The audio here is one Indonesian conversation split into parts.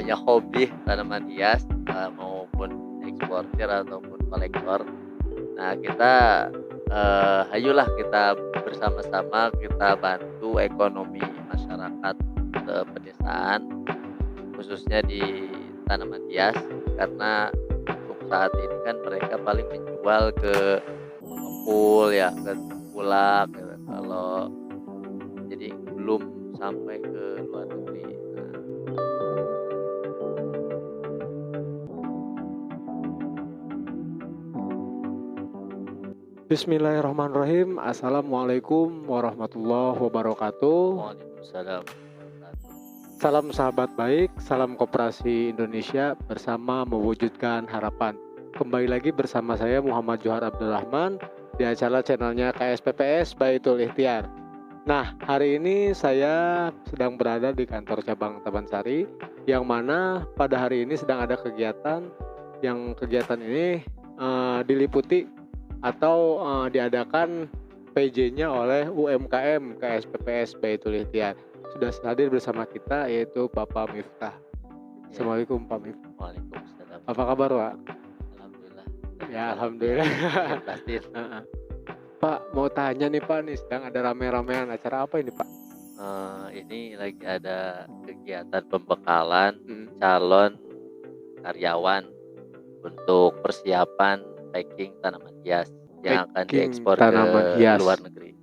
punya hobi tanaman hias, maupun eksportir ataupun kolektor. Nah kita, ayolah kita bersama-sama kita bantu ekonomi masyarakat, pedesaan, khususnya di tanaman hias, karena untuk saat ini kan mereka paling menjual ke pengepul ya, ke tengkulak gitu, kalau jadi belum sampai ke luar negeri. Nah, Bismillahirrahmanirrahim. Assalamualaikum warahmatullahi wabarakatuh. waalaikumsalam warahmatullahi. Salam sahabat baik, salam Koperasi Indonesia bersama mewujudkan harapan. Kembali lagi bersama saya Muhammad Johar Abdurrahman di acara channelnya KSPPS Baitul Ikhtiar. Nah, hari ini saya sedang berada di kantor cabang Tabansari, yang mana pada hari ini sedang ada kegiatan. Yang kegiatan ini diliputi atau diadakan PJ-nya oleh UMKM KSPPS Baitul Ikhtiar. Sudah hadir bersama kita yaitu Bapak Miftah. Ya, Assalamualaikum Pak Miftah. waalaikumsalam. Apa kabar Pak? Alhamdulillah. Ya alhamdulillah. Pasti. Pak, mau tanya nih Pak, nih sedang ada rame-ramean acara apa ini Pak? Ini lagi ada kegiatan pembekalan calon karyawan untuk persiapan packing tanaman hias yang akan Packing diekspor tanaman ke hias. luar negeri.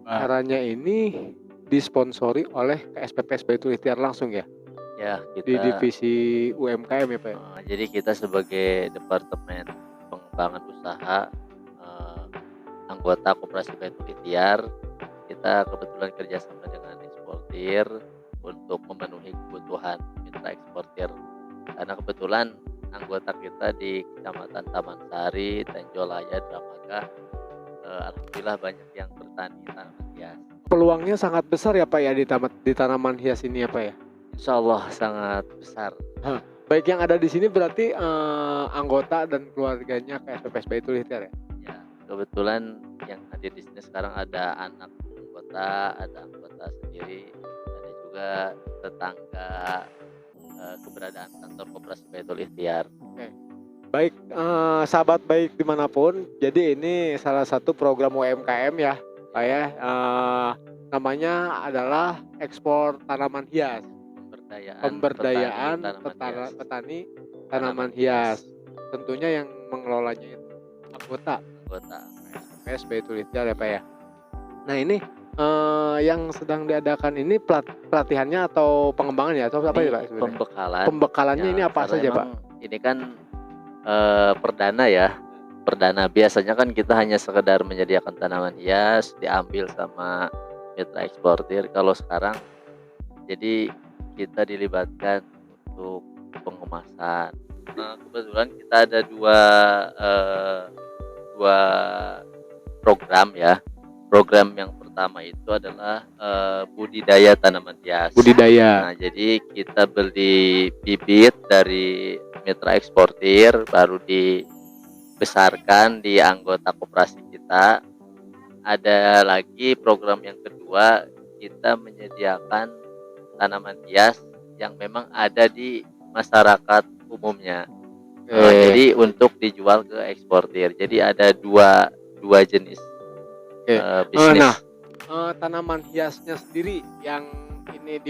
Acaranya ini disponsori oleh KSPPS Baitul Ikhtiar langsung ya? Ya, Di kita divisi UMKM ya Pak? jadi kita sebagai Departemen Pengembangan Usaha, anggota Koperasi Baitul Ikhtiar, kita kebetulan kerjasama dengan eksportir untuk memenuhi kebutuhan mitra eksportir. Karena kebetulan anggota kita di Kecamatan Taman Sari, Tenjolaya, Dramaga, alhamdulillah banyak yang bertani tanaman hias. Peluangnya sangat besar ya Pak ya di tanaman hias ini ya Pak ya? Insya Allah sangat besar. Baik yang ada di sini berarti anggota dan keluarganya KSPPS Baitul Ikhtiar ya? Ya, kebetulan yang hadir di sini sekarang ada anak anggota, ada anggota sendiri, ada juga tetangga, keberadaan kantor Koperasi Baitul Ikhtiar. Baik, sahabat baik dimanapun, jadi ini salah satu program UMKM ya Pak ya, namanya adalah ekspor tanaman hias, pemberdayaan petani tanaman hias. Tentunya yang mengelolanya itu anggota KSPPS Baitul Ikhtiar ya Pak ya. Nah ini yang sedang diadakan ini pelatihannya atau pengembangan ya atau apa ya Pak sebenarnya? Pembekalannya ini apa saja Pak? Ini kan perdana ya. Perdana biasanya kan kita hanya sekedar menyediakan tanaman hias diambil sama mitra eksportir. Kalau sekarang jadi kita dilibatkan untuk pengemasan. Nah, kebetulan kita ada dua program ya. Program yang pertama itu adalah budidaya tanaman hias. Budidaya. Nah, jadi kita beli bibit dari mitra eksportir, baru dibesarkan di anggota koperasi kita. Ada lagi program yang kedua, kita menyediakan tanaman hias yang memang ada di masyarakat umumnya. Jadi untuk dijual ke eksportir. Jadi ada dua jenis bisnis. Tanaman hiasnya sendiri yang ini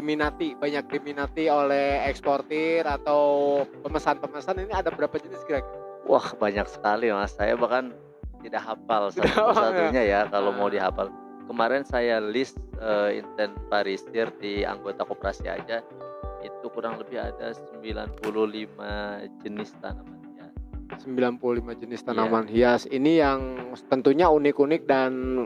banyak diminati oleh eksportir atau pemesan ini ada berapa jenis kira-kira? Wah, banyak sekali Mas. Saya bahkan tidak hafal satu-satunya ya kalau mau dihafal. Kemarin saya list inten parisir di anggota koperasi aja itu kurang lebih ada 95 jenis tanaman hias. 95 jenis tanaman hias. Ini yang tentunya unik-unik dan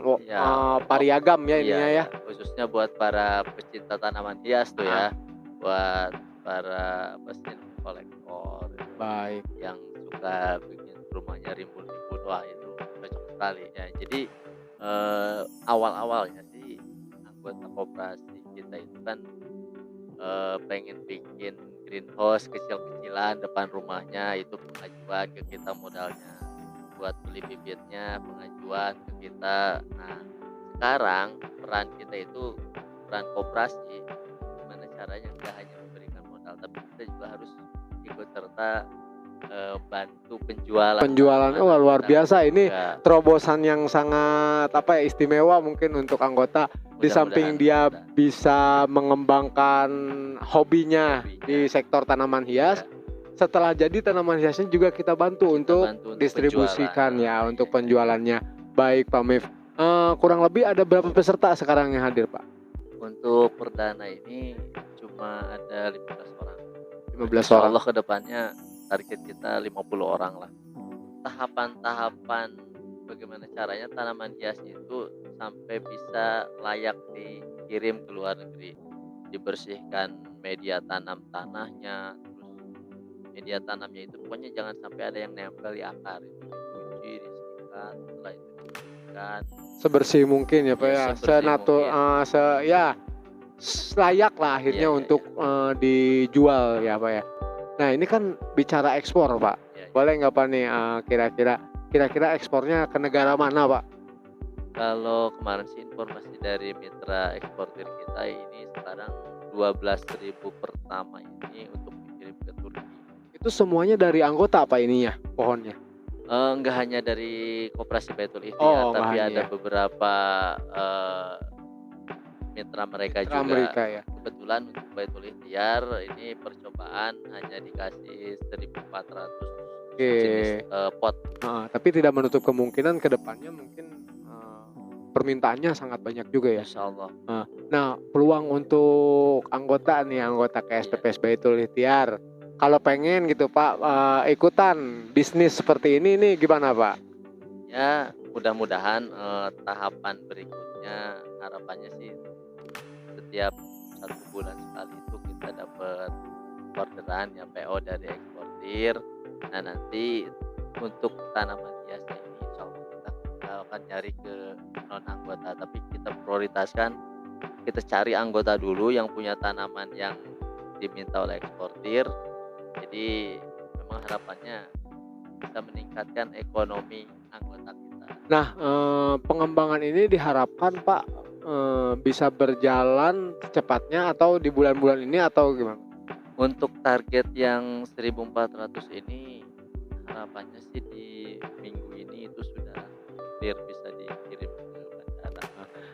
variagam ya ininya ya. Khususnya buat para pecinta tanaman hias tuh ya. Buat para pecinta kolektor. Baik. Yang suka bikin rumahnya rimbun-rimbun, wah itu cocok sekali ya. Jadi awal-awalnya sih anggota koperasi kita itu kan pengen bikin greenhouse kecil-kecilan depan rumahnya, itu pengajuan ke kita modalnya buat beli bibitnya, pengajuan ke kita. Nah sekarang peran kita itu peran koperasi, gimana caranya nggak hanya memberikan modal tapi kita juga harus ikut serta bantu penjualan Penjualan tanaman luar kita biasa ini juga. terobosan yang sangat istimewa mungkin untuk anggota. Di samping dia Mudah-mudahan bisa mengembangkan hobinya di hobinya sektor tanaman hias, ya, setelah jadi tanaman hiasnya juga kita bantu kita untuk bantu untuk distribusikan penjualan. ya, untuk penjualannya. Baik Pak Mif. Kurang lebih ada berapa peserta sekarang yang hadir Pak? Untuk perdana ini cuma ada 15 orang. 15 Insya orang. Allah kedepannya target kita 50 orang lah. Tahapan-tahapan bagaimana caranya tanaman hias itu sampai bisa layak dikirim ke luar negeri. Dibersihkan media tanam tanahnya, terus media tanamnya itu pokoknya jangan sampai ada yang nempel di akar. Itu dicuci, disikat, setelah itu dibersihkan. Sebersih mungkin ya Pak Ya, ya. sebersih mungkin. Layak lah akhirnya Iya, untuk dijual ya Pak ya. Nah ini kan bicara ekspor Pak. Ya, ya. Boleh nggak Pak nih kira-kira ekspornya ke negara mana Pak? Kalau kemarin sih informasi dari mitra eksportir kita ini sekarang 12.000 pertama ini untuk dikirim ke Turki. Itu semuanya dari anggota Pak ininya pohonnya? Enggak hanya dari Koperasi Baitul Ikhtiar, tapi nggak ada hanya. beberapa mitra mereka Mitra juga. Amerika ya. Kebetulan untuk Baitul Ikhtiar ini percobaan hanya dikasih 1.400 Oke. jenis pot. Tapi tidak menutup kemungkinan kedepannya mungkin permintaannya sangat banyak juga ya. Insya Allah. Nah, peluang untuk anggota KSPPS Baitul Ikhtiar, kalau pengen gitu Pak ikutan bisnis seperti ini gimana Pak? Ya mudah-mudahan tahapan berikutnya harapannya sih setiap 1 bulan sekali itu kita dapat orderan ya PO dari eksportir. Nah nanti untuk tanaman hiasnya ini insya Allah kita akan nyari ke non anggota, tapi kita prioritaskan, kita cari anggota dulu yang punya tanaman yang diminta oleh eksportir. Jadi memang harapannya bisa meningkatkan ekonomi anggota kita. Nah, pengembangan ini diharapkan Pak bisa berjalan secepatnya atau di bulan-bulan ini atau gimana? Untuk target yang 1.400 ini harapannya sih di minggu ini itu sudah clear bisa dikirim ke bandara.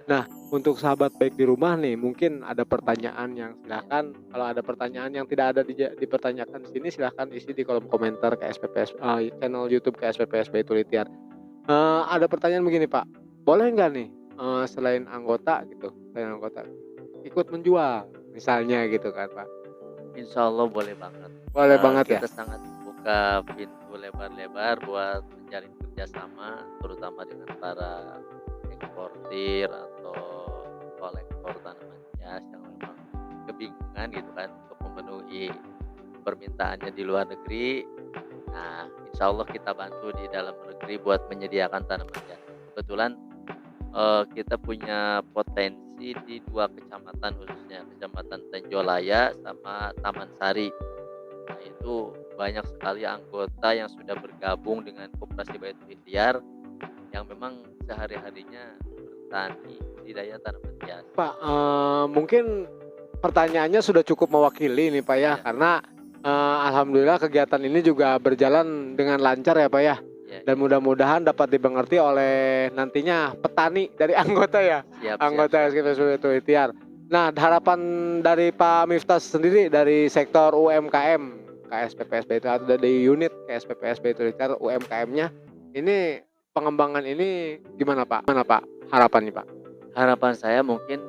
Nah, untuk sahabat baik di rumah nih, mungkin ada pertanyaan yang silahkan, kalau ada pertanyaan yang tidak ada dipertanyakan di sini silahkan isi di kolom komentar KSPPS channel YouTube KSPPS Baitul Ikhtiar. Ada pertanyaan begini Pak, boleh nggak nih selain anggota ikut menjual misalnya gitu kan Pak? Insya Allah boleh banget. Boleh banget ya. Kita sangat buka pintu lebar-lebar buat menjalin kerjasama, terutama dengan para eksportir atau kolektor tanaman hias yang memang kebingungan gitu kan untuk memenuhi permintaannya di luar negeri. Nah, insya Allah kita bantu di dalam negeri buat menyediakan tanaman hias. Kebetulan kita punya potensi di 2 kecamatan khususnya, Kecamatan Tenjolaya sama Taman Sari. Nah, itu banyak sekali anggota yang sudah bergabung dengan Koperasi Baitul Ikhtiar yang memang sehari-harinya bertani budidaya tanaman hias. Pak, mungkin pertanyaannya sudah cukup mewakili nih Pak ya, karena alhamdulillah kegiatan ini juga berjalan dengan lancar ya Pak ya. Dan mudah-mudahan dapat dimengerti oleh nantinya petani dari anggota ya. Anggota KSPPS Baitul Ikhtiar. Nah, harapan dari Pak Miftah sendiri dari sektor UMKM KSPPS Baitul Ikhtiar, atau dari unit KSPPS Baitul Ikhtiar UMKM-nya, ini pengembangan ini gimana Pak? Harapannya Pak? Harapan saya mungkin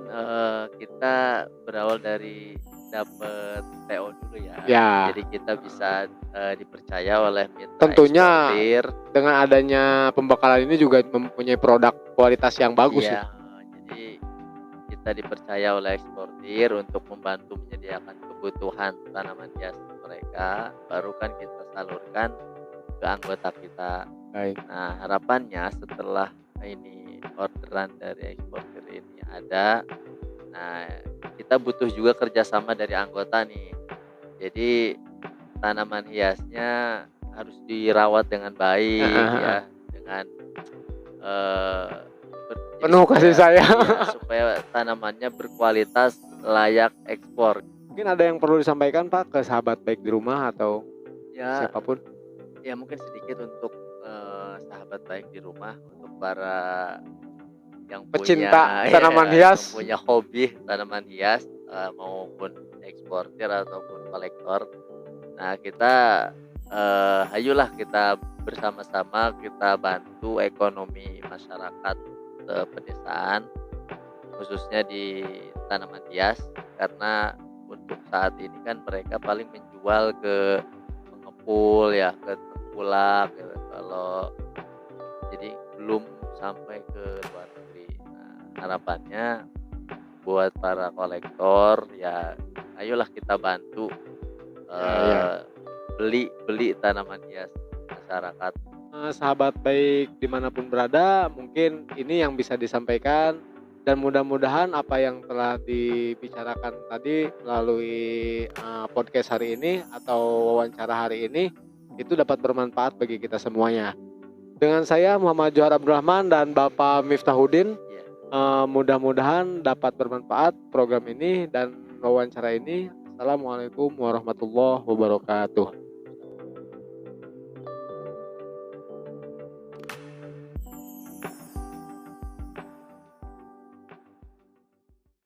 kita berawal dari dapat PO dulu ya. Jadi kita bisa dipercaya oleh mitra tentunya eksportir. Dengan adanya pembekalan ini juga mempunyai produk kualitas yang bagus ya. Jadi kita dipercaya oleh eksportir untuk membantu menyediakan kebutuhan tanaman hias mereka, baru kan kita salurkan ke anggota kita. Baik. Nah, harapannya setelah ini orderan dari eksportir ini ada, nah kita butuh juga kerjasama dari anggota nih. Jadi tanaman hiasnya harus dirawat dengan baik ya, dengan penuh kasih sayang ya, supaya tanamannya berkualitas layak ekspor. Mungkin ada yang perlu disampaikan Pak ke sahabat baik di rumah atau Ya, siapapun? ya mungkin sedikit untuk sahabat baik di rumah, untuk para yang punya Pecinta tanaman yang hias. punya hobi tanaman hias, maupun eksportir ataupun kolektor. Nah, kita ayolah kita bersama-sama kita bantu ekonomi masyarakat pedesaan, khususnya di tanaman hias, karena untuk saat ini kan mereka paling menjual ke pengepul ya, ke tengkulak gitu. Kalau jadi belum sampai ke luar negeri. Nah, harapannya buat para kolektor ya, ayolah kita bantu Ya. beli tanaman hias masyarakat. Sahabat baik dimanapun berada, mungkin ini yang bisa disampaikan dan mudah-mudahan apa yang telah dibicarakan tadi melalui podcast hari ini atau wawancara hari ini itu dapat bermanfaat bagi kita semuanya. Dengan saya Muhammad Johar Abdurrahman dan Bapak Miftahuddin, Ya. mudah-mudahan dapat bermanfaat program ini dan wawancara ini. Assalamualaikum warahmatullahi wabarakatuh.